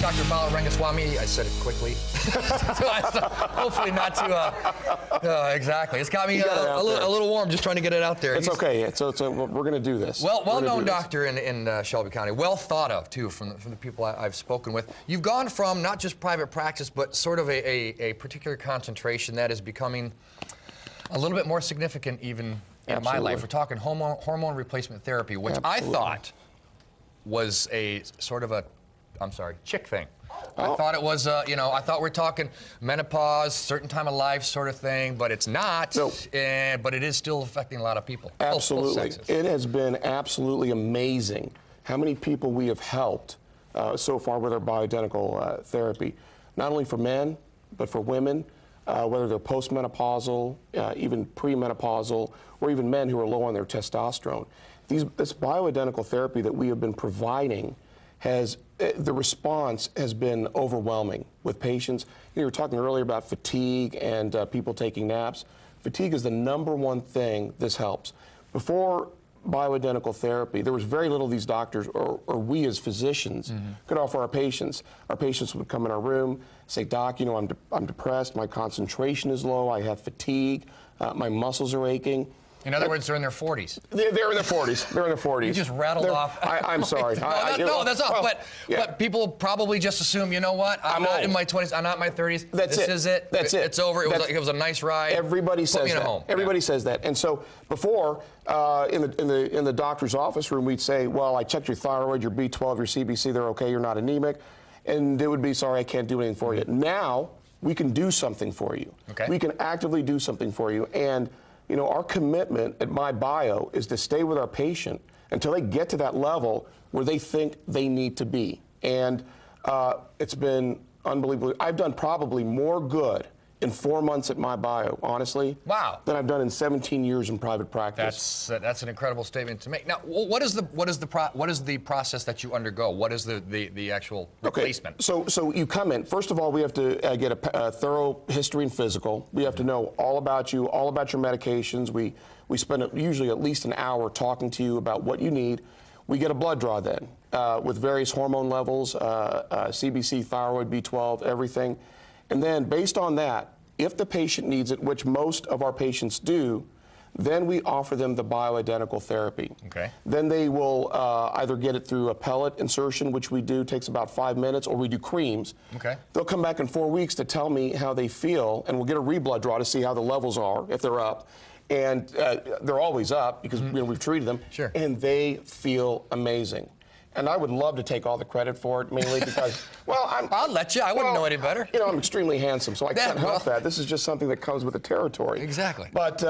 Dr. Bala Rangaswamy. I said it quickly. Hopefully not too, exactly. It's got me a little warm just trying to get it out there. It's okay. We're going to do this. Well-known doctor in Shelby County. Well thought of, too, from the people I've spoken with. You've gone from not just private practice, but sort of a particular concentration that is becoming a little bit more significant even in my life. We're talking hormone replacement therapy, which I thought was a sort of a, I'm sorry, chick thing. I thought it was, you know, I thought we're talking menopause, certain time of life sort of thing, but it's not. Nope. But it is still affecting a lot of people. Absolutely. It has been absolutely amazing how many people we have helped so far with our bioidentical therapy, not only for men, but for women, whether they're postmenopausal, even premenopausal, or even men who are low on their testosterone. This bioidentical therapy that we have been providing has, the response has been overwhelming with patients. You were talking earlier about fatigue and people taking naps. Fatigue is the #1 thing this helps. Before bioidentical therapy, there was very little these doctors or we as physicians could offer our patients. Our patients would come in our room, say, "Doc, you know, I'm depressed, my concentration is low, I have fatigue, my muscles are aching." In other words, they're in their 40s. They're in their 40s. They're in their 40s. You just rattled off. I'm sorry. No, that's all. Well, but people probably just assume, you know what? I'm not in my 20s. I'm not in my 30s. This is it. That's it. It's over. It was a nice ride. Everybody says that. Home. Everybody says that. And so before, in the doctor's office room, we'd say, "Well, I checked your thyroid, your B12, your CBC. They're okay. You're not anemic." And it would be, "Sorry, I can't do anything for you." Now we can do something for you. Okay. We can actively do something for you. And you know, our commitment at MyBio is to stay with our patient until they get to that level where they think they need to be. And it's been unbelievable. I've done probably more good in 4 months at MyBio, honestly, than I've done in 17 years in private practice. That's an incredible statement to make. Now, what is the process that you undergo? What is the actual replacement? So you come in. First of all, we have to get a thorough history and physical. We have to know all about you, all about your medications. We spend usually at least an hour talking to you about what you need. We get a blood draw then with various hormone levels, CBC, thyroid, B12, everything. And then based on that, if the patient needs it, which most of our patients do, then we offer them the bioidentical therapy. Okay. Then they will either get it through a pellet insertion, which we do, takes about 5 minutes, or we do creams. Okay. They'll come back in 4 weeks to tell me how they feel, and we'll get a reblood draw to see how the levels are, if they're up. And they're always up because you know, we've treated them. Sure. And they feel amazing. And I would love to take all the credit for it, mainly because, well, I'll let you. I wouldn't know any better. You know, I'm extremely handsome, so I can't help that. This is just something that comes with the territory. Exactly. But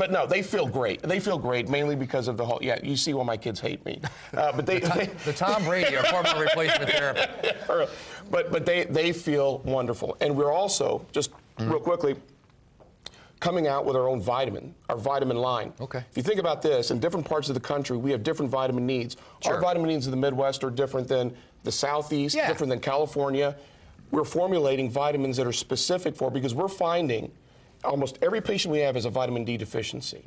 no, they feel great. They feel great, mainly because of the whole, you see why my kids hate me. But the Tom Brady of hormone replacement therapy. But they feel wonderful. And we're also, just real quickly, coming out with our own vitamin, our vitamin line. Okay. If you think about this, in different parts of the country, we have different vitamin needs. Sure. Our vitamin needs in the Midwest are different than the Southeast, different than California. We're formulating vitamins that are specific for, because we're finding almost every patient we have has a vitamin D deficiency.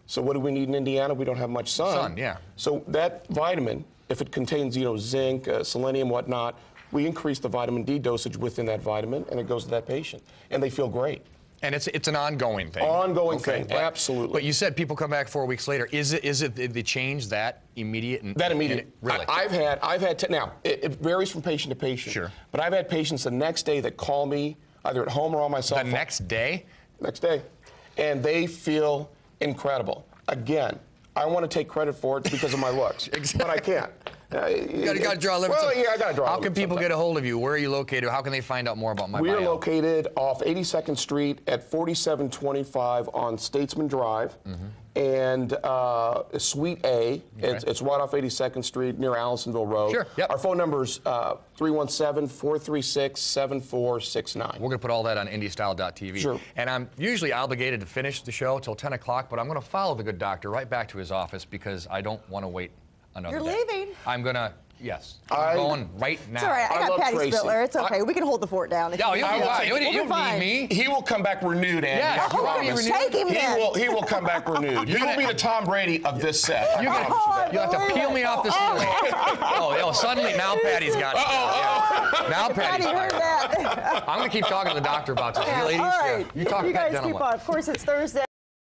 So what do we need in Indiana? We don't have much sun. So that vitamin, if it contains, you know, zinc, selenium, whatnot, we increase the vitamin D dosage within that vitamin, and it goes to that patient, and they feel great. And it's an ongoing thing. Ongoing thing, absolutely. But you said people come back 4 weeks later. Is it the change that immediate? That immediate. Really? I've had now it varies from patient to patient. Sure. But I've had patients the next day that call me either at home or on my cell phone. The next day? Next day, and they feel incredible. Again, I want to take credit for it because of my looks, but I can't. You got to draw a limit. Well, yeah, I got to draw a limit. How can people get a hold of you? Where are you located? How can they find out more about MyBio? We are located off 82nd Street at 4725 on Statesman Drive, and Suite A. It's right off 82nd Street near Allisonville Road. Sure. Yep. Our phone number is 317-436-7469. We're going to put all that on IndyStyle.tv. Sure. And I'm usually obligated to finish the show till 10 o'clock, but I'm going to follow the good doctor right back to his office because I don't want to wait another You're day. leaving. I'm gonna. Yes. I'm going right now. It's all right. I got love Patty Tracy. Spittler. It's okay. We can hold the fort down. No, you We'll be fine. need me. He will come back renewed, Andy. Yeah, I you want me promise. renewed? Take him then. He will come back renewed. He will be the Tom Brady of this set. I You promise you that. have to peel me off the ceiling. Oh, suddenly now Patty's got it. Yeah. Now Patty's Patty heard fired. that. I'm gonna keep talking to the doctor about this. You ladies, All right. you talk to You that guys keep gentleman. on. Of course, it's Thursday.